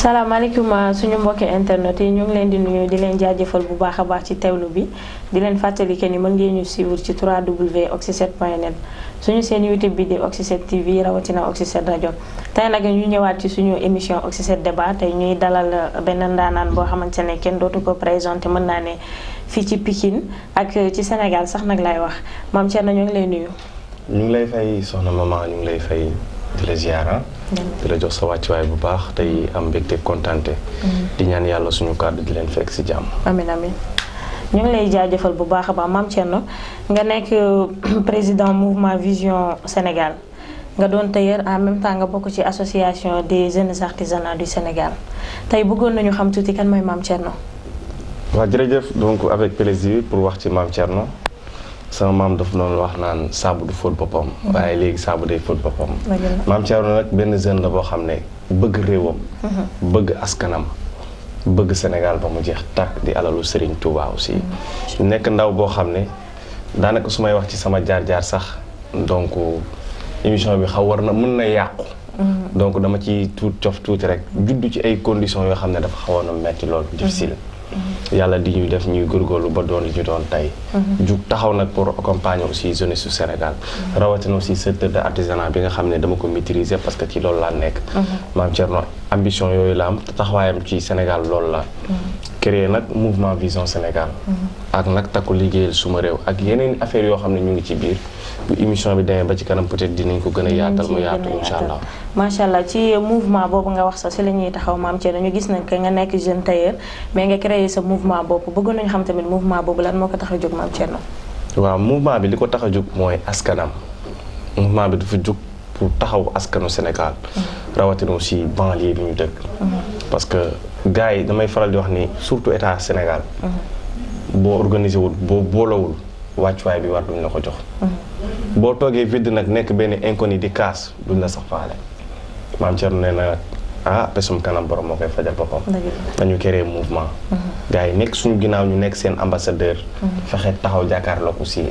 salaamaaleykum suñu mbokki internet yi ñu ngi leen di nuyu di leen jaajëfal bu baax a baax ci teewlu bi di leen fàttali que ni mën ngeen ñu suivre ci www.oxy7.net suñu seen YouTube bi di Oxy7 TV rawatina Oxy7 rajo tey nag ñu ñëwaat ci suñu émission Oxy7 débat tey ñuy dalal benn ndaanaan boo xamante ne kenn dootu ko présenté mën naa ne fii ci Pikine ak ci Sénégal sax nag lay wax Mame Thierno ñu ngi lay nuyu. ñu ngi lay fay soxna maman ñu ngi lay fay di la ziara di la jox sa wàccuwaay bu baax tey am mbégte kontante di ñaan yàlla suñu kàddu di leen fekk si jàmm. amiin amiin ñu ngi lay jaajëfal bu baax a baax Mame Thierno nga nekk président mouvement Vision Sénégal nga doon tailleur en même temps nga bokk ci association des jeunes artisanats du Sénégal tey bëggoon nañu xam tuuti kan mooy Mame Thierno. waaw jërëjëf donc avec plaisir pour wax ci Mame Thierno. sama maam daf doon wax naan saabu du fóot boppam waaye léegi saabu day fóot boppam. Mame Thierno nag benn jeune la boo xam ne bëgg réewam bëgg askanam bëgg Sénégal ba mu jeex tàkk di alalu Serigne Touba aussi nekk ndaw boo xam ne daanaka su may wax ci sama jaar-jaar sax donc émission bi xaw war na mën na yàqu donc dama ci cof tuuti rek juddu ci ay conditions yoo xam ne dafa xawoon a metti loolu difficile yàlla di ñu def ñuy góorgóorlu ba doon li ñu doon tey jug taxaw nag pour accompagner aussi jeunesse su Sénégal rawatina aussi secteur de artisanat bi nga xam ne dama ko maîtriser parce que ci loolu laa nekk Mame Thierno ambition yooyu la am taxawaayam ci Sénégal loolu la créer nag mouvement Vision Sénégal ak nag takku liggéeyal suma réew ak yeneen affaires yoo xam ne ñu ngi ci biir bu émission bi demee ba ci kanam peut-être dinañ ko gën a yaatal mu yaatu incha allah macha allah ci mouvement boobu nga wax sax si la ñuy taxaw Mame Thierno ñu gis nañ que nga nekk jeune tailleur mais nga créé sa mouvement boobu bëggoon nañu xam tamit mouvement boobu lan moo ko tax a jóg Mame Thierno. waaw mouvement bi li ko tax a jóg mooy askanam mouvement bi dafa jóg pour taxaw askanu Sénégal rawatina aussi banlieue bi ñu dëkk parce que gars yi damay faral di wax ni surtout état Sénégal boo organisé wul boo boolowul wàccuwaay bi war duñ la ko jox boo toogee vide nag nekk benn inconnu di kaas duñ la sax faale Mame Thierno nee na pesum kanam borom moo koy fajal boppam dañu créer mouvement gars yi nekk suñu ginnaaw ñu nekk seen ambassadeur fexe taxaw jàkkaarloo aussi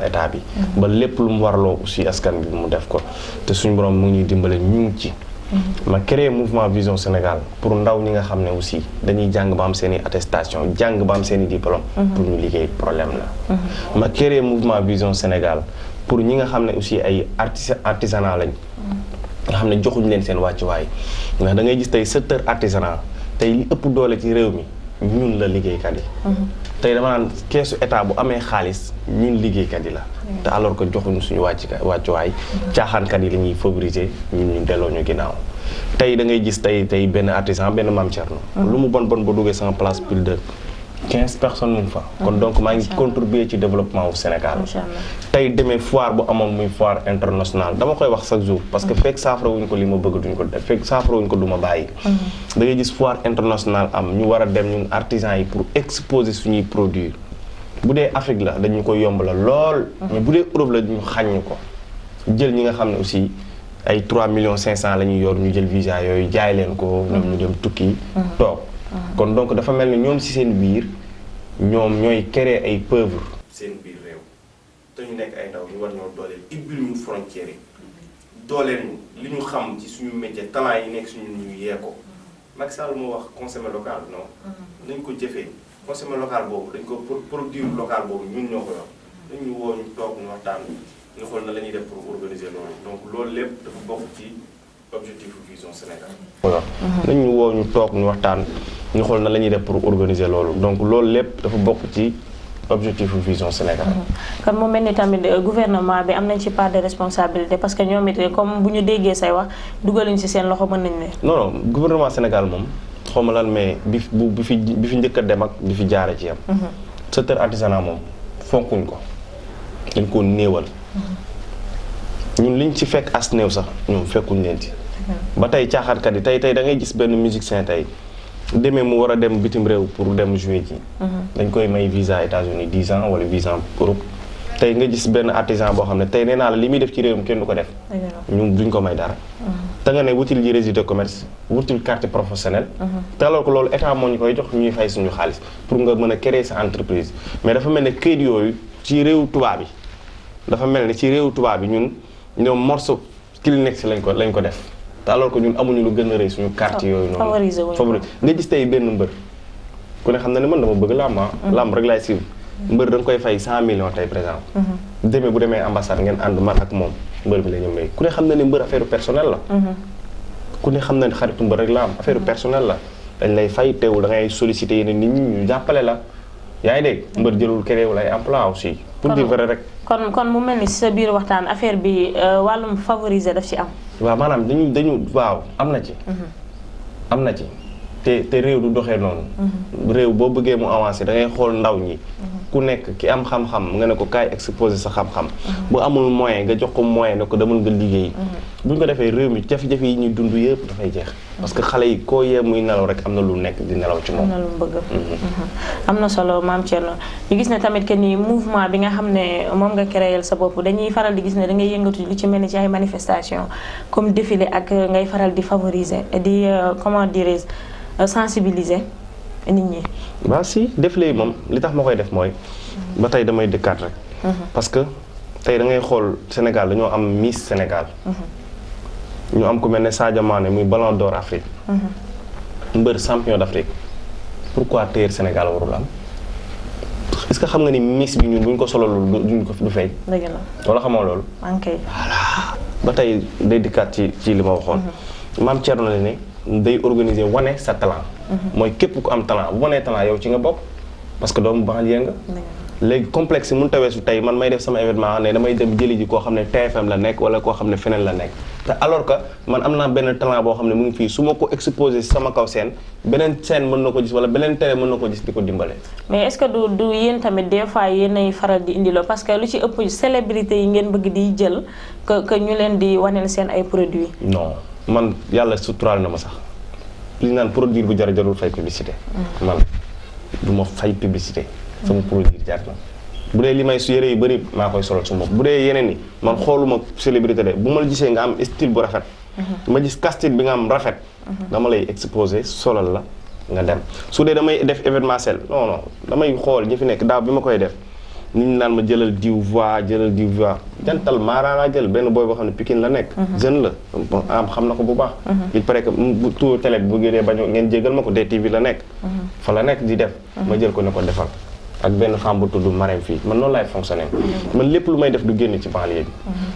état bi ba lépp lu mu warloo aussi askan bi mu def ko te suñu borom mu ngi ñuy dimbale ñu ngi ci ma créé mouvement Vision Sénégal pour ndaw ñi nga xam ne aussi dañuy jàng ba am seen i attestation jàng ba am seen i diplôme pour ñu liggéey problème la ma créé mouvement Vision Sénégal pour ñi nga xam ne aussi ay artisanat lañ nga xam ne joxuñ leen seen wàccuwaay ndax da ngay gis tey secteur artisanat tey li ëpp doole ci réew mi ñun la liggéeykat yi tey dama naan keesu état bu amee xaalis ñun liggéeykat yi la te alors que joxuñu suñu wàccuwaay caaxaankat yi la ñuy favoriser ñun ñu delloo ñu ginnaaw tey da ngay gis tey benn artisan benn Mame Thierno lu mu bon ba duggee sama place plus de 15 personnes mu ngi fa kon donc maa ngi contribuer ci développement wu Sénégal tey demee foire bu amoon muy foire internationale dama koy wax chaque jour parce que fekk saafara wuñ ko li ma bëgg duñ ko def fekk saafara wuñ ko du ma bàyyi da ngay gis foire internationale am ñu war a dem ñun artisans yi pour exposer suñuy produits bu dee Afrique la dañu koy yomb la lool mais bu dee Europe la ñu xàññ ko jël ñi nga xam ne aussi ay 3 millions 500 la ñuy yor ñu jël visa yooyu jaay leen ko ñoom ñu dem tukki toog kon donc dafa mel ni ñoom ci seen biir ñoom ñooy créer ay pauvres seen biir réew te ñu nekk ay ndaw ñu war ñoo dooleel ibbil ñu frontières yi dooleel ñu li ñu xam ci suñu métier talent yi nekk suñu ñu yee ko Macky Sall moo wax consommer local non nañ ko jëfee consommer local boobu dañ ko produire local boobu ñun ñoo ko yor dañ ñu woo ñu toog ñu waxtaan ñu xool na la ñuy def pour organiser loolu donc loolu lépp dafa bokk ci objectif Vision Sénégal nañ ñu woo ñu toog ñu waxtaan ñu xool na la ñuy def pour organiser loolu donc loolu lépp dafa bokk ci objectif Vision Sénégal kon mu mel ni tamit gouvernement bi am nañ ci part de responsabilité parce que ñoom it comme bu ñu déggee say wax dugaluñ ci seen loxo mën nañ ne non gouvernement Sénégal moom xawma lan mais bi fi njëkk a dem ak bi fi jaare ci yam secteur artisanat moom fonkuñ ko dañ ko néewal ñun liñ ci fekk as néew sax ñoom fekkuñ leen ci ba tey caaxaankat yi tey da ngay gis benn musicien tey demee mu war a dem bitim réew pour dem jouer ji dañ koy may visa États-Unis 10 ans wala visa Europe tey nga gis benn artisan boo xam ne tey nee naa la li muy def ci réewam kenn du ko def ñun duñ ko may dara te nga ne wutil ji registre de commerce wutil carte professionnelle te alors que loolu état moo ñu koy jox ñuy fay suñu xaalis pour nga mën a créer sa entreprise mais dafa mel ne këyit yooyu ci réew tubaab bi dafa mel ne ci réew tubaab bi ñun ñoom morceau Kleenex lañ ko def te alors que ñun amuñu lu gën a rëy suñu carte yooyu noonu. favoriser nga gis tey benn mbër ku ne xam na ne man dama bëgg làmb làmb rek laay siiw mbër da nga koy fay 100 millions tey par exemple. bu demee ambassade ngeen ànd man ak moom mbër bi la ñu may ku ne xam na ne mbër affaire personnelle la. ku ne xam na ne xaritu mbër rek la am affaire personnelle la dañ lay fay teewul da ngay solliciter yeneen nit ñi ñu jàppale la yaa ngi dégg mbër jëlul kéréewul ay emploi aussi. pour dire vrai rek. kon mu mel ni si sa biir waxtaan affaire bi wàllum favoriser daf ci am. waaw maanaam dañu waaw am na ci. am na ci te réew du doxee noonu. réew boo bëggee mu avancer da ngay xool ndaw ñi. ku nekk ki am xam-xam nga ne ko kaay exposer sa xam-xam. bu amul moyen nga jox ko moyen ne ko demal nga liggéey. bu ñu ko defee réew mi jafe-jafe yi ñuy dund yëpp dafay jeex. parce que xale yi koo yee muy nelaw rek am na lu nekk di nelaw ci moom. am na lu bëgg. am na solo Mame Thierno ñu gis ne tamit que ni mouvement bi nga xam ne moom nga créé sa bopp dañuy faral di gis ne da ngay yëngatu lu ci mel ni ci ay manifestation comme défilé ak ngay faral di favoriser di comment dirais-je sensibiliser nit ñi. waaw si défilé yi moom li tax ma koy def mooy. ba tey damay dëkkaat rek. parce que tey da ngay xool Sénégal dañoo am Miss Sénégal. ñu am ku mel ne Sadio Mané muy Ballon d'Or Afrique. mbër champion d'Afrique pourquoi téer Sénégal warul am est-ce que xam nga ni Miss bi ñun bu ñu ko sololul duñ ko du feeñ. dëgg la wala xamoo loolu. ok voilà ba tey day dikkaat ci li ma waxoon. Mame Thierno la ne day organiser wane sa talent. mooy képp ku am talent bu wanee talent yow ci nga bokk parce que doomu banlieue nga. léegi complexe yi mënut a weesu tey man may def sama événement ne damay dem jëli ji koo xam ne TFM la nekk wala koo xam ne feneen la nekk te alors que man am naa benn talent boo xam ne mu ngi fii su ma ko exposé sama kaw scène beneen scène mën na ko gis wala beneen télé mën na ko gis di ko dimbale. mais est-ce que du yéen tamit des fois yéenay faral di indiloo parce que lu ci ëpp célébrité yi ngeen bëgg di jël que ñu leen di waneel seen ay produits. non man yàlla suturaal na ma sax li naan produit bu jar jarul fay publicité. man du ma fay publicité. sama produit jaar na bu dee li may su yére yu bëri maa koy solal su bopp bu dee yeneen ni man xooluma célébrité de bu ma la gisee nga am style bu rafet ma gis casting bi nga am rafet dama lay exposé solal la nga dem su dee damay def événementiel non damay xool ñi fi nekk daaw bi ma koy def nit ñi naan ma jëlal diw voix jantal maaraa laa jël benn booy boo xam ne Pikine la nekk jeune la am xam na ko bu baax il paraît que bu tour télé bi bu ngeen bañ ngeen jégal ma ko DTV la nekk fa la nekk di def ma jël ko ne ko defal ak benn femme bu tudd Marème fii man noonu laay fonctionner man lépp lu may def du génn ci banlieue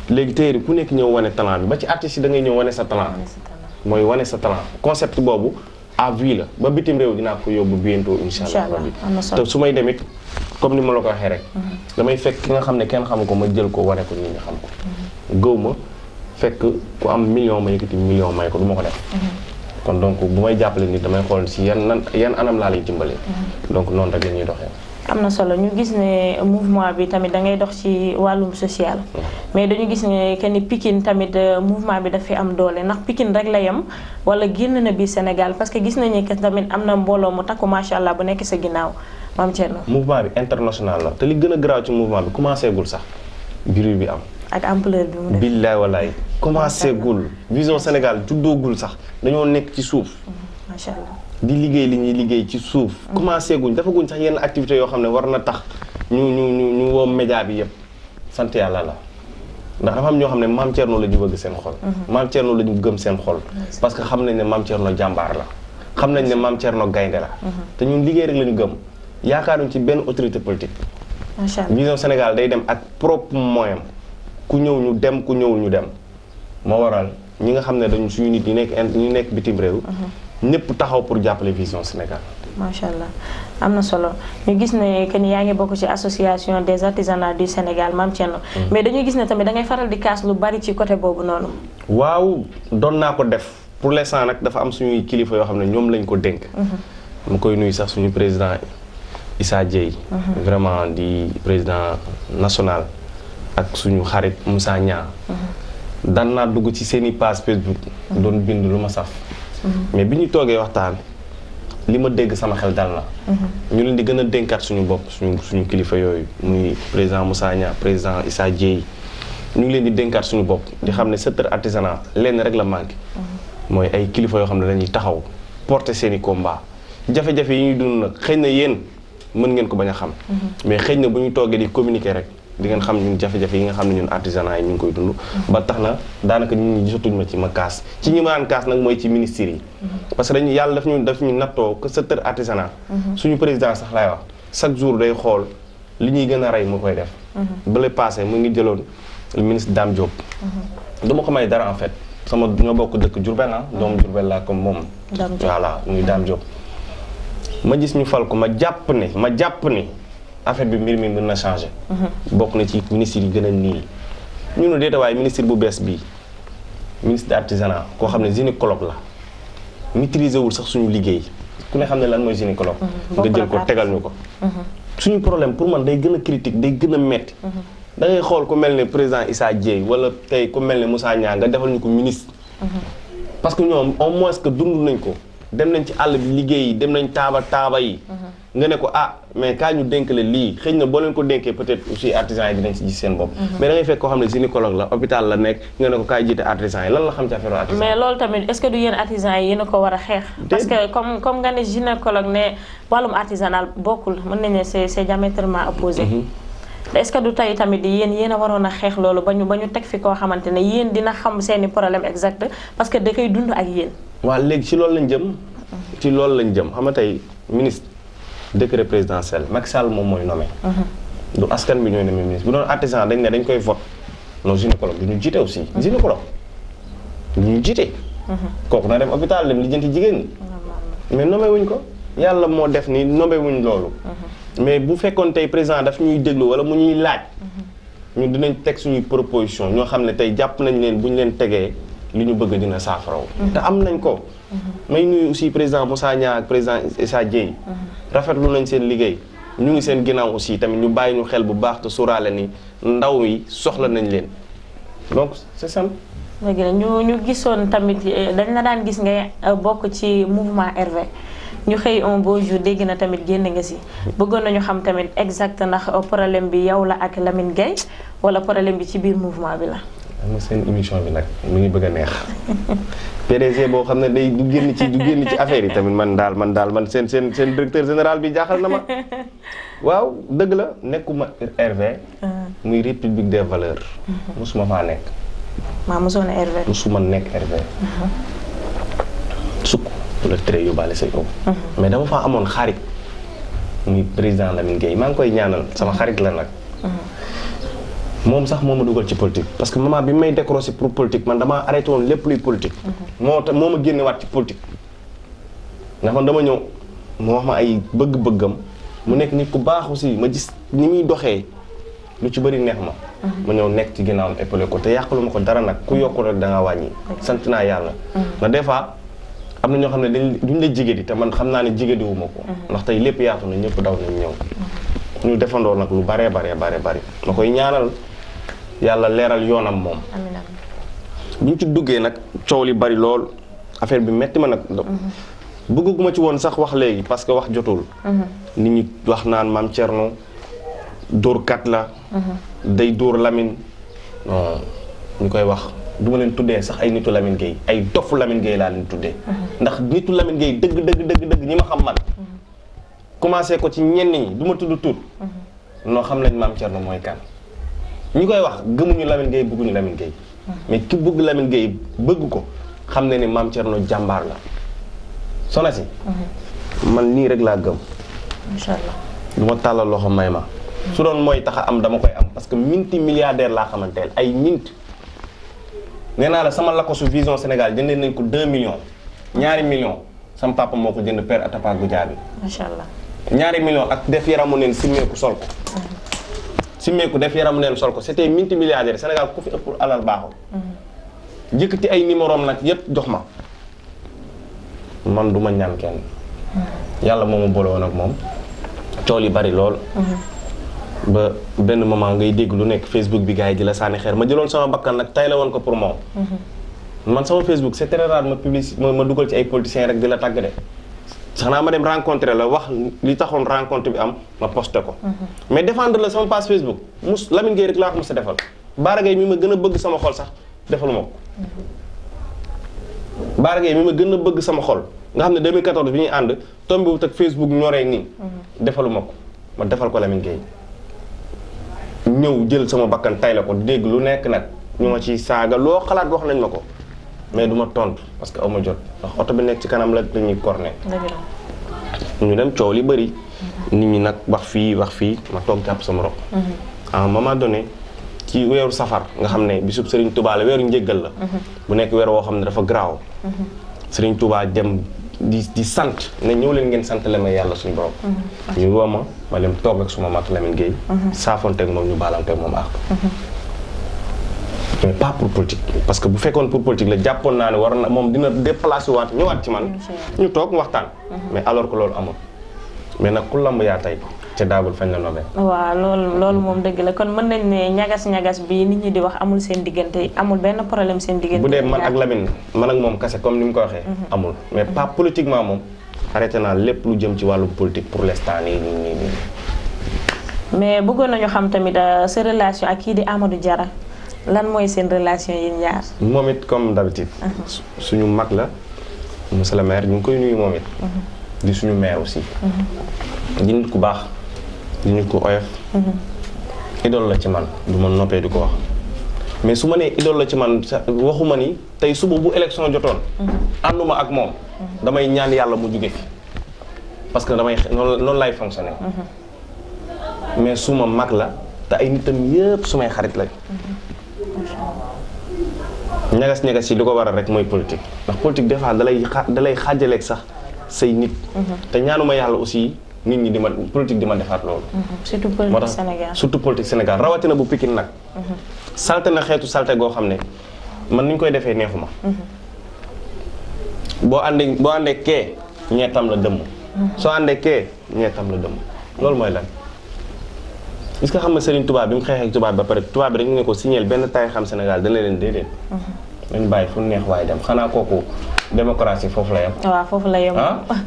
bi léegi tey ku nekk ñëw wane talent bi ba ci artistes yi da ngay ñëw wane sa talent mooy wane sa talent concept boobu à vie la ba bitim réew dinaa ko yóbbu bientôt insha Allah te su may demit comme ni ma la ko waxee rek damay fekk ki nga xam ne kenn xamu ko ma jël ko wane ko nit ñi xam ko gëw ma fekk ku am million ma yëkkati million may ko du ma ko def kon donc bu may jàppale nit damay xool si yan anam laa lay dimbale donc noonu rek la ñuy doxee. am na solo ñu gis ne mouvement bi tamit da ngay dox ci wàllum social mais dañu gis ne que ni Pikine tamit mouvement bi dafay am doole ndax Pikine rek la yem wala génn na biir Sénégal parce que gis nañu que tamit am na mbooloo mu takku macha allah bu nekk sa ginnaaw Mame Thierno. mouvement bi international la te li gën a garaaw ci mouvement bi commencé gul sax biir bi am. ak ampleur bi mu def. billaay walaay commencé gul vision Sénégal juddoogul sax dañoo nekk ci suuf. macha allah. di liggéey li ñuy liggéey ci suuf. commencé guñ dafa guñ sax yenn activités yoo xam ne war na tax ñu woo média bi yëpp sant yàlla la ndax dafa am ñoo xam ne Mame Thierno la ñu bëgg seen xol. Mame Thierno la ñu gëm seen xol. parce que xam nañ ne Mame Thierno jàmbaar la. xam nañ ne Mame Thierno gaynde la. te ñun liggéey rek la ñu gëm yaakaaruñ ci benn autorité politique. macha allah vision Sénégal day dem ak propre moyen ku ñëw ñu dem ku ñëwul ñu dem moo waral ñi nga xam ne dañu suñu nit ñi nekk bitim réew. ñëpp taxaw pour jàppale vision Sénégal. macha allah am na solo ñu gis ne que ni yaa ngi bokk ci association des artisanats du Sénégal Mame Thierno. mais dañuy gis ne tamit da ngay faral di kaas lu bari ci côté boobu noonu. waaw doon naa ko def pour l'instant nag dafa am suñuy kilifa yoo xam ne ñoom lañ ko dénk. mu koy nuyu sax suñu président Issa Dieye. vraiment di président national ak suñu xarit Moussa Niang. daan naa dugg ci seeni page Facebook. doon bind lu ma saf. mais bi ñu toogee waxtaan li ma dégg sama xel dal na. ñu leen di gën a dénkaat suñu bopp suñu kilifa yooyu muy président Moussa Niang président Issa Dieye ñu ngi leen di dénkaat suñu bopp di xam ne secteur artisanat lenn rek la manqué. mooy ay kilifa yoo xam ne dañuy taxaw porter seen i combat jafe-jafe yi ñuy dund nag xëy na yéen mën ngeen ko bañ a xam. mais xëy na bu ñu toogee di communiquer rek di ngeen xam ñun jafe-jafe yi nga xam ne ñun artisanat yi ñu ngi koy dund. ba tax na daanaka ñun gisatuñ ma ci ma kaas ci ñi ma naan kaas nag mooy ci ministère yi. parce que dañu yàlla daf ñu nattoo que secteur artisanat. suñu président sax laay wax chaque jour day xool li ñuy gën a rey mu koy def. ba le passé mu ngi jëloon le ministre Dame Diop. dama ko may dara en fait sama ñoo bokk dëkk Diourbel doomu Diourbel laa comme moom. voilà muy Dame Diop. ma gis ñu fal ko ma jàpp ne affaire bi mbir mi mën na changé. bokk na ci ministre yi gën a nii. ñu ne déeta waaye ministre bu bees bii ministre de artisanat koo xam ne gynécologue la maîtriser wul sax suñu liggéey ku ne xam ne lan mooy gynécologue. nga jël ko tegal ñu ko. suñu problème pour man day gën a critique day gën a metti. da ngay xool ku mel ne président Issa Dieye wala tey ku mel ne Moussa Niang nga defal ñu ko ministre. parce que ñoom au moins que dund nañ ko dem nañ ci àll bi liggéey dem nañ taaba yi. nga ne ko mais kaa ñu dénk la lii xëy na boo leen ko dénkee peut-être aussi artisans yi dinañ ci gis seen bopp. mais da ngay fekk koo xam ne gynécologue la hôpital la nekk nga ne ko kaay jiite artisans yi lan la xam ci affaire artisans. mais loolu tamit est-ce que du yéen artisans yi yéen a ko war a xeex. parce que comme nga ne gynécologue ne wàllum artisanal bokkul mën nañu ne c'est diamétralement opposé. est-ce que du tey tamit yéen a waroon a xeex loolu ba ñu teg fi koo xamante ne yéen dina xam seeni problème exact parce que da koy dund ak yéen. waaw léegi ci loolu lañ jëm. ci loolu lañ jëm xam nga tey ministre décret présidentiel Macky Sall moom mooy nommé. du askan bi ñooy nommé ministre bu doon artisan dañ ne dañ koy vote non gynécologue du ñu jiite aussi. gynécologue du ñu jiite. kooku na dem hôpital dem lijjanti jigéen ñi. mais nommé wuñ ko yàlla moo def ni nommé wuñ loolu. mais bu fekkoon tey président daf ñuy déglu wala mu ñuy laaj. ñun dinañ teg suñuy proposition ñoo xam ne tey jàpp nañ leen bu ñu leen tegee li ñu bëgg dina saafaraw. te am nañ ko. may nuyu aussi président Moussa Niang ak président Issa Dieye. rafetlu nañ seen liggéey ñu ngi seen ginnaaw aussi tamit ñu bàyyi ñu xel bu baax te sóoraale ni ndaw yi soxla nañ leen donc c'est simple. léegi nag ñu gisoon tamit dañ la daan gis nga bokk ci mouvement RV ñu xëy un beau jour dégg na tamit génn nga si bëggoon nañu xam tamit exact ndax problème bi yow la ak Lamine Gueye wala problème bi ci biir mouvement bi la. am na seen émission bi nag mu ngi bëgg a neex PDG boo xam ne day du génn ci affaire yi tamit man daal seen directeur général bi jaaxal na ma waaw dëgg la nekkuma RV. muy République des valeurs. mosuma faa nekk. mosuma RV. mosuma nekk RV. sukk la tere yóbbaale say oom. mais dama faa amoon xarit muy président Lamine Gueye maa ngi koy ñaanal sama xarit la nag. moom sax moo ma dugal ci politique parce que moment bi may décroché pour politique man damaa arrêté woon lépp luy politique. moo ma génnewaat ci politique. ndax man dama ñëw mu wax ma ay bëgg-bëggam mu nekk nit ku baax aussi ma gis ni muy doxee lu ci bëri neex ma. ma ñëw nekk ci ginnaawam épaulé ko te yàqalu ma ko dara nag ku yokku rek da nga wàññi. sant naa yàlla. ndax des fois am na ñoo xam ne duñ la jigéen te man xam naa ne jigéen wu ma ko. ndax tey lépp yaatu na ñëpp daw nañ ñëw. ñu defandoo nag lu baree bari ma koy ñaanal. yàlla leeral yoonam moom. amiin bu ñu ci duggee nag coow li bari lool affaire bi metti ma nag. bëgguma ci woon sax wax léegi parce que wax jotul. nit ñi wax naan maam Thierno dóorkat la. day dóor Lamine. non ñu koy wax du ma leen tuddee sax ay nitu Lamine Gueye ay dofu Lamine Gueye laa leen tuddee. ndax nitu Lamine Gueye dëgg ñi ma xam man. commencé ko ci ñenn ñi du ma tudd tur. noo xam nañ maam Thierno mooy kan. ñi koy wax gëmuñu Lamine Gueye bëgguñu Lamine Gueye mais ki bëgg Lamine Gueye bëgg ko xam ne ni maam Thierno jàmbaar la Soxna si man nii rek laa gëm incha allah du ma tàllal loxo may ma su doon mooy tax a am dama koy am parce que minti milliardaire laa xamanteel ay mint nee naa la sama lakosu Vision Sénégal jëndee nañ ko 2 millions 2 millions sama papa moo ko jënd père Atapa Goudiaby macha allah 2 millions ak def yaramu neen simmeeku sol ko simmeeku def yaramu neen sol ko c'était minti milliardaire Sénégal ku fi ëpp alal baaxul jëkkati ay numéro am nag yépp jox ma man du ma ñaan kenn yàlla moo ma boole woon ak moom tool yi bari lool ba benn moment ngay dégg lu nekk Facebook bi gars yi di la sànni xeer ma jëloon sama bakkan nag tay la woon ko pour moom man sama Facebook c'est très rare ma dugal ci ay politiciens rek di la tàgg de xanaa ma dem rencontrer la wax li taxoon rencontre bi am ma posté ko mais défendre la sama page Facebook Lamine Gueye rek laa ko mos a defal Bara Gaye mi ma gën a bëgg sama xol sax defaluma ko Bara Gaye mi ma gën a bëgg sama xol nga xam ne 2014 bi ñuy ànd tombé wut ak Facebook ñoree nii defaluma ko ma defal ko Lamine Gueye ñëw jël sama bakkan tay la ko dégg lu nekk nag ñu ma ci saaga loo xalaat wax nañ ma ko mais du ma tontu parce que aw ma jot ndax oto bi nekk ci kanam la dañuy corné ñu dem coow li bëri nit ñi nag wax fii ma toog jàpp sama rob à un moment donné ci weeru safar nga xam ne bisub Serigne Touba la weeru njéggal la bu nekk weer woo xam ne dafa garaaw Serigne Touba dem di sant ne ñëw leen ngeen sant la ma yàlla suñu borom ñu woo ma dem toog ak suma mag Lamine Gueye saafonteeg moom ñu baalanteeg moom ak mais pas pour politique parce que bu fekkoon pour politique la jàppoon naa ne war na moom dina déplacé waat ñëwaat ci man ñu toog waxtaan mais alors que loolu amul mais nag ku lamb yaa tey te daagul fañ la nobee waaw loolu moom dëgg la kon mën nañ ne ñagas bi nit ñi di wax amul seen diggante amul benn problème seen diggante bu dee man ak Lamine man ak moom kese comme ni mu ko waxee amul mais pas politiquement moom arrêté naa lépp lu jëm ci wàllum politique pour l'instant nii mais bëggoon nañu xam tamit sa relation ak kii di Amadou Diarra lan mooy seen relation yi ñaar moom it comme d'habitude suñu mag la monsieur le maire ñu ngi koy nuyu moom it di suñu maire aussi di nit ku baax di nit ku oyof idole la ci man du ma noppee di ko wax mais su ma nee idole la ci man waxuma ni tey suba bu élection jotoon ànduma ak moom damay ñaan yàlla mu jóge fi parce que damay noonu lay fonctionner mais suma mag la te ay nitam yëpp sumay xarit lañ ñagas yi li ko waral rek mooy politique ndax politique des fois dalay xaajaleeg sax say nit te ñaanuma yàlla aussi nit ñi di ma politique di ma defaat loolu surtout politique Sénégal surtout politique Sénégal rawatina bu Pikine nag salte na xeetu salte goo xam ne man ni ñu koy defee neexuma boo àndee kee ñeetam la dëmm soo àndee kee ñeetam la dëmm loolu mooy lan est-ce que xam nga Serigne Touba bi mu xeexee tubaab ba pare tubaab bi dañu ne ko signéel benn taay xam Sénégal dana leen déedéet nañu bàyyi fu neex waaye dem xanaa kooku démocratie foofu la yem waaw foofu la yem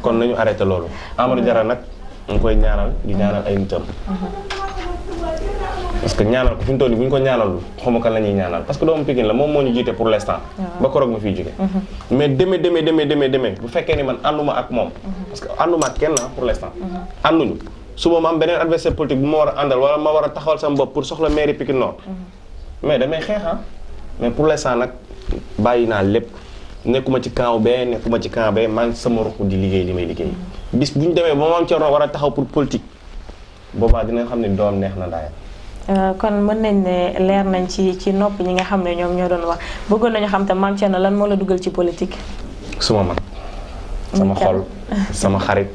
kon nañu arrêté loolu Amadou Diarra nag ñu koy ñaanal di ñaanal ay nitam parce que ñaanal ko fi mu toll nii bu ñu ko ñaanalul xawma kan la ñuy ñaanal parce que doomu Pikine la moom moo ñu jiite pour l'instant ba koroog ma fiy jóge mais demee bu fekkee ni man ànduma ak moom parce que ànduma ak kenn pour l'instant ànduñu suba ma am beneen adversaire politique bu ma war a àndal wala ma war a taxawal sama bopp pour soxla mairie Pikine Nord mais damay xeexa mais pour l'instant nag bàyyi naa lépp nekkuma ci camp bee maa ngi sama ruq di liggéey li may liggéey bis bu ñu demee ba ma am Thierno war a taxaw pour politique boobaa dina xam ne doom neex na daaya kon mën nañ ne leer nañ ci nopp ñi nga xam ne ñoom ñoo doon wax bëggoon nañu xam te Mame Thierno lan moo la dugal ci politique suma mag sama xol sama xarit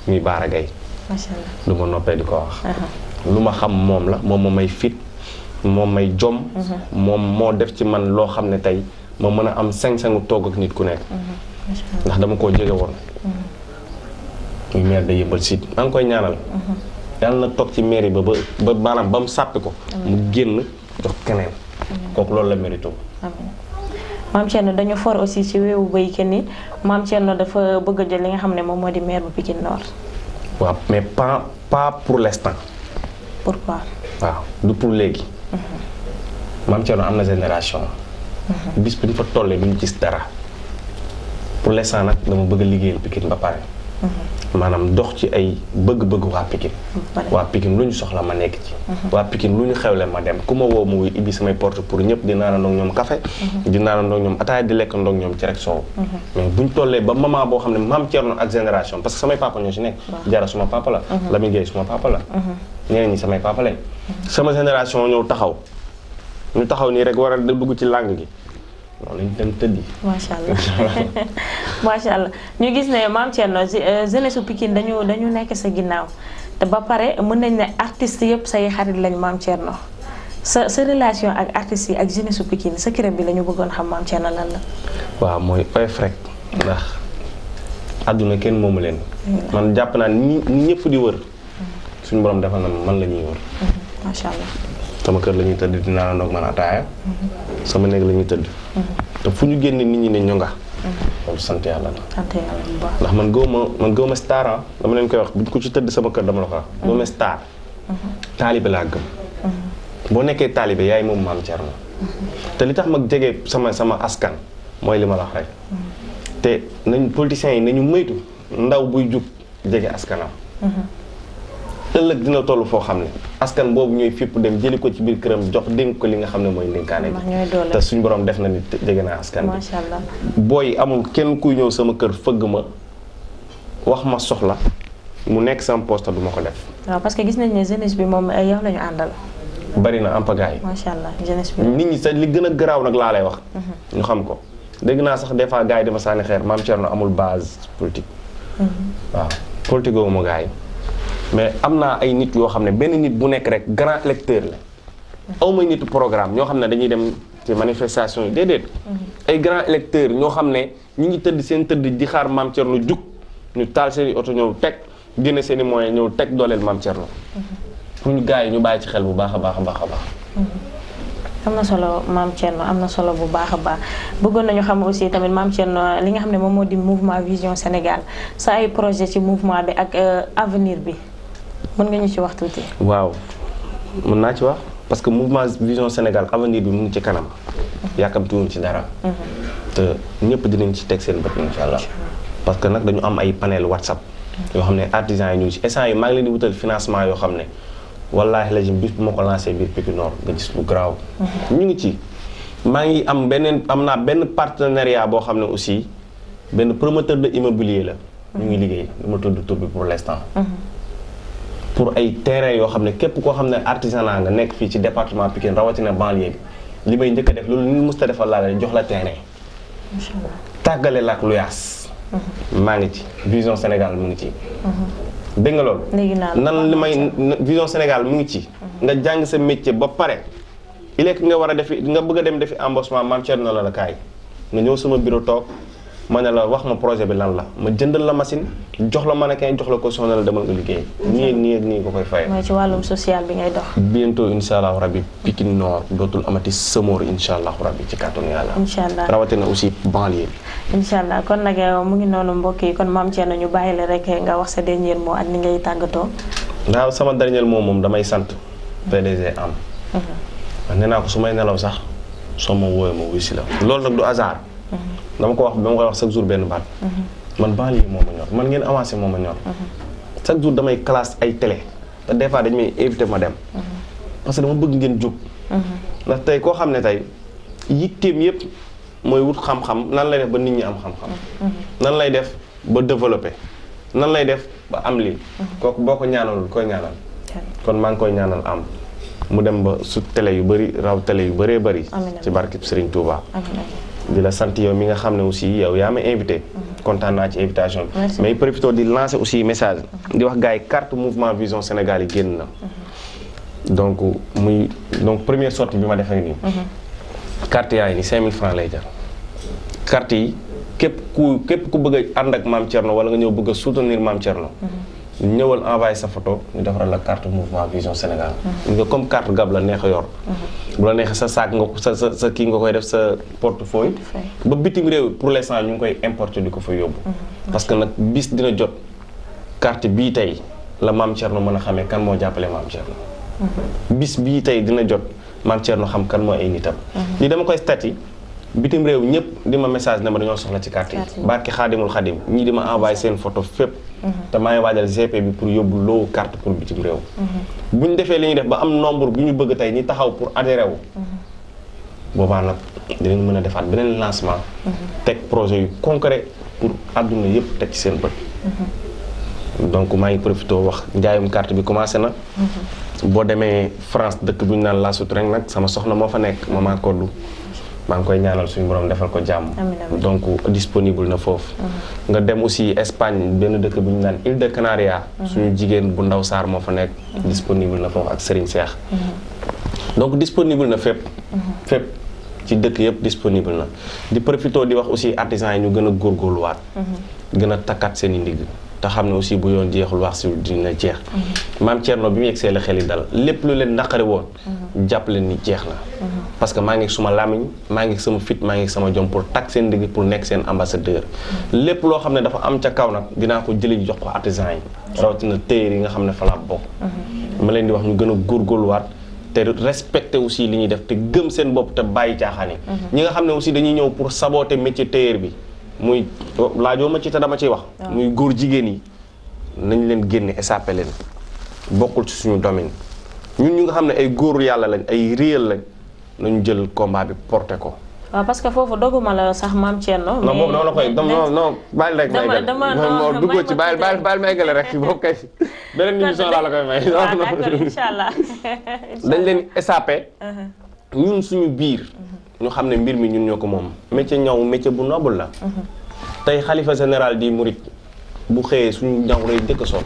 muy Bara Gaye macha allah lu ma noppee di ko wax lu ma xam moom la moom ma may fit moom may jom moom moo def ci man loo xam ne tey ma mën a am sañ-sañu toog ak nit ku nekk ndax dama koo jege woon muy maire da Yeumbeul Sud maa ngi koy ñaanal yàlla na toog ci mairie ba maanaam ba mu sàppi ko mu génn jox keneen kooku loolu la mérito Mame Thierno dañu for aussi ci weewu béy que ni Mame Thierno dafa bëgg a jël li nga xam ne moom moo di maire bu Pikine Nord waaw mais pas pour l'instant pourquoi waaw du pour léegi Mame Thierno am na génération bis bu ñu fa tollee duñu gis dara pour l'instant nag dama bëgg a liggéeyal Pikine ba pare maanaam dox ci ay bëgg-bëgg waa Pikine lu ñu soxla ma nekk ci waa Pikine lu ñu xewle ma dem ku ma woo ma wuy ibbi samay porte pour ñëpp di naanandoo ñoom café di naanandoo ñoom ataaya di lekkandoo ñoom ci rek soow mais buñ tollee ba moment boo xam ne Mame Thierno ak génération parce que samay papa ñoo ci nekk Diarra suma papa la Lamine Gueye suma papa la ñeneen ñi samay papa lañ sama génération ñëw taxaw ñu taxaw nii rek war a dugg ci langue gi loolu lañ dem tëddi. macha allah macha allah ñu gis ne Mame Thierno jeunesse su Pikine dañu nekk sa ginnaaw te ba pare mën nañ ne artistes yëpp say xarit lañ Mame Thierno sa relation ak artistes yi ak jeunesse su Pikine secret bi la ñu bëggoon xam Mame Thierno lan la. waaw mooy oyof rek ndax àdduna kenn moomu leen. man jàpp naa ni ñëpp di wër. suñu borom defal na man la ñuy wër. macha allah. sama kër la ñuy tëdd dinaa ndoog man ataaya sama néeg la ñuy tëdd te fu ñu génne nit ñi ne ñu nga loolu sant yàlla la sant yàlla bu baax ndax man gëwma star dama leen koy wax bu ko ci tëdd sama kër dama la ko wax gëwma star taalibe laa gëm boo nekkee taalibe yaay moom Mame Thierno te li tax ma jege sama askan mooy li ma la wax rek te nañ politiciens yi nañu moytu ndaw buy jug jege askanam ëllëg dina toll foo xam ne askan boobu ñooy fipp dem jëli ko ci biir këram jox dénk ko li nga xam ne mooy ndénkaane bi te suñu borom def na ni jege naa askan bi macha allah booy amul kenn kuy ñëw sama kër fëgg ma wax ma soxla mu nekk sama poste du ma ko def. waaw parce que gis nañ ne jeunesse bi moom yow la ñu àndal. bari na ampagaay. macha allah jeunesse bi. nit ñi sax li gën a garaaw nag laa lay wax. ñu xam ko dégg naa sax des fois gars yi dama sànni xeer Mame Thierno amul base politique. waaw politique wu ma gars yi mais am naa ay nit yoo xam ne benn nit bu nekk rek grand électeur la. aw may nitu programme ñoo xam ne dañuy dem ci manifestation yi déedéet. ay grand électeur ñoo xam ne ñu ngi tëdd seen tëdd di xaar Mame Thierno jug ñu taal seen i oto ñëw teg génne seen i moyens ñëw teg dooleel Mame Thierno. pour ñu gars yi ñu bàyyi ci xel bu baax a baax a baax a baax. am na solo Mame Thierno am na solo bu baax a baax bëggoon nañu xam aussi tamit Mame Thierno li nga xam ne moom moo di mouvement Vision Sénégal sa ay projet ci mouvement bi ak avenir bi mën nga ñu ci wax tuuti. waaw mën naa ci wax parce que mouvement Vision Sénégal avenir bi mu ngi ci kanam. yàkkamtiwuñ ci dara. te ñëpp dinañ ci teg seen bët incha allah. parce que nag dañu am ay panel WhatsApp. yoo xam ne artisans yi ñu ngi ci instant yi maa ngi leen di wutal financement yoo xam ne. wallaahi la bis bu ma ko lancé biir Pikine Nord nga gis lu garaaw. ñu ngi ci maa ngi am naa benn partenariat boo xam ne aussi benn promoteur de immobilier la. ñu ngi liggéey lu ma tudd tur bi pour l'instant. pour ay terrain yoo xam ne képp koo xam ne artisanat nga nekk fii ci département Pikine rawatina banlieue bi li may njëkk a def loolu nit musta defal laa la jox la terrain. incha allah tàggale la ak luyaas. maa ngi ci Vision Sénégal mu ngi ci. dégg nga loolu nan li may Vision Sénégal mu ngi ci nga jàng sa métier ba pare il est que nga war a defi nga bëgg a dem defi embauchement Mame Thierno la kaay nga ñëw sama bureau toog ma ne la wax ma projet bi lan la ma jëndal la machine jox la mannequin jox la caution ne la demal nga liggéey nii nga koy fayee. mooy ci wàllum social bi ngay dox. bientôt incha allahu rabi Pikine Nord dootul amati sëmoor incha allahu rabi ci kàttanu yàlla. incha allah rawatina aussi banlieue bi. incha allah kon nag mu ngi noonu mbokk yi kon Mame Thierno ñu bàyyi la rek nga wax sa dernier mot ak ni ngay tàggatoo. waaw sama dernier mot moom damay sant PDG am. nee naa ko su may nelaw sax soo ma wooyee ma wuy si la. loolu nag du hasard. dama ko wax ba ma koy wax chaque jour benn baat. man banlieue moo ma ñor man ngeen avancé moo ma ñor. chaque jour damay classe ay télé te des fois dañu may invité ma dem. parce que dama bëgg ngeen jóg. ndax tey koo xam ne tey yitteem yëpp mooy wut xam-xam nan lay def ba nit ñi am xam-xam. nan lay def ba développé nan lay def ba am lii. kooku boo ko ñaanalul koy ñaanal. kon maa ngi koy ñaanal am mu dem ba su télé yu bëri raw télé yu bëree bëri. ci barkeb Serigne Touba. di la sant yow mi nga xam ne aussi yow yaa ma invité. kontaan naa ci invitation bi. mais profité di lancer aussi message. di wax gars yi carte mouvement Vision Sénégal yi génn na. donc première sortie bi ma defee nii. carte yaa ngi nii 5000 francs lay jar. carte yi képp ku bëgg a ànd ak Mame Thierno wala nga ñëw bëgg a soutenir Mame Thierno. ñëwal envoyé sa photo ñu defaral la carte mouvement Vision Sénégal. nga comme carte gab la neex a yor. bu la neexee sa saak nga sa kii nga koy def sa portefeuille. ba bitim réew pour l'instant ñu ngi koy importer di ko fa yóbbu. parce que nag bis dina jot carte bii tey la Mame Thierno mën a xamee kan moo jàppale Mame Thierno. bis bii tey dina jot Mame Thierno xam kan moo ay nitam. lii dama koy stati bitim réew ñëpp di ma message ne ma dañoo soxla ci carte yi. barki xaadimul xaadim ñii di ma envoyé seen photo fépp. te maa ngi waajal GP bi pour yóbbu loo carte pour bitim réew. bu ñu defee li ñuy def ba am nombre bu ñu bëgg tey ñi taxaw pour adhéré wu. boobaa nag dinañ mën a defaat beneen lancement. teg projet yu concret pour àdduna yëpp teg ci seen bët. donc maa ngi profité wax njaayum carte bi commencé na. boo demee France dëkk bu ñu naan La Souterraine nag sama soxna moo fa nekk Maman Koddu. maa ngi koy ñaanal suñu borom defal ko jàmm. donc disponible na foofu. nga dem aussi Espagne benn dëkk bu ñu naan Île de Canaria. suñu jigéen bu ndaw Sarr moo fa nekk. disponible na foofu ak Serigne Cheikh. donc disponible na fépp. fépp ci dëkk yëpp disponible na. di profité di wax aussi artisans yi ñu gën a góorgóorluwaat. gën a takkaat seen i ndigg. te xam ne aussi bu yoon jeexul wax si dina jeex. Mame Thierno bi mu yegsee la xel yi dal lépp lu leen naqari woon. jàpp leen ni jeex na. parce que maa ngi suma làmmiñ maa ngi sama fit maa ngi sama jom pour takk seen digg pour nekk seen ambassadeur. lépp loo xam ne dafa am ca kaw nag dinaa ko jëli jox ko artisans yi. rawatina téer yi nga xam ne fa laa bokk. ma leen di wax ñu gën a góorgóorluwaat te respecté aussi li ñuy def te gëm seen bopp te bàyyi caaxaan yi. ñi nga xam ne aussi dañuy ñëw pour saboter métier téer bi. muy laajoo ma ci te dama ciy wax. muy góor jigéen yi nañ leen génne échappé leen bokkul ci suñu domaine ñun ñu nga xam ne ay góor yàlla lañ ay réel lañ nañu jël combat bi porté ko. waaw parce que foofu doguma la sax maam Thierno. non boobu dama la koy non bàyyi rek may eggale non duggoo ci bàyyi may eggale rek boobu kay beneen émission laa la koy may. waaw d'accord incha allah. dañ leen échappé. ñun suñu biir. ñu xam ne mbir mi ñun ñoo ko moom. métier ñaw métier bu noble la. tey xalifa général di Mouride bu xëyee suñu ñaw lay dëkk sol.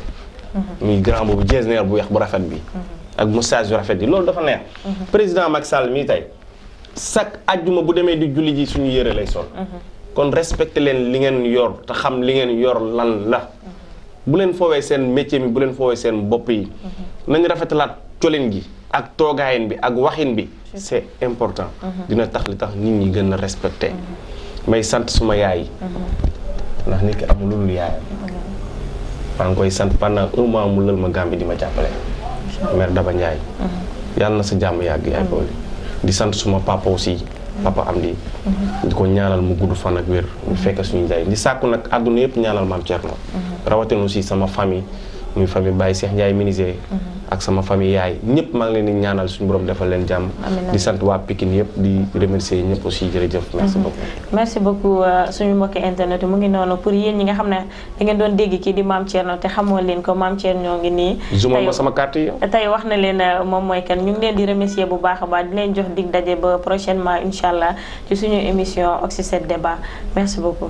muy grand boobu jeesneer bu weex bu rafet bi. ak moustache yu rafet yi loolu dafa neex. président Macky Sall mii tey. chaque ajjuma bu demee di julli ji suñu yére lay sol. kon respecté leen li ngeen yor te xam li ngeen yor lan la. bu leen foowee seen métier mi bu leen foowee seen bopp yi. nañ rafetalaat colin gi ak toogaayin bi ak waxin bi. c'est important. dina tax li tax nit ñi gën a respecté. may sant suma yaay. ndax nit ki amul lu dul yaayam. maa ngi koy sant pendant un mois mu lël ma Gambie di ma jàppale. mère Daba Ndiaye. yàlla na sa jàmm yàgg yaay booli. di sant suma papa aussi papa Amdi di ko ñaanal mu gudd fan ak wér ñu fekk suñu njaay di sàkku nag àdduna yëpp ñaanal maam Thierno rawatina aussi sama famille muy famille Baye Cheikh Ndiaye menuisier ak sama famille yaay ñëpp maa ngi leen di ñaanal suñu borom defal leen jàmm di sant waa Pikine yëpp di remercier ñëpp aussi jërëjëf merci beaucoup merci beaucoup suñu mbokki internet mu ngi noonu pour yéen ñi nga xam ne da ngeen doon dégg kii di maam Thierno te xamoo leen ko maam Thierno ñoo ngi nii zoom ma sama carte yi tey wax na leen moom mooy kan ñu ngi leen di remercier bu baax a baax di leen jox dig daje ba prochainement incha allah ci suñu émission Oxy 7 Débat merci beaucoup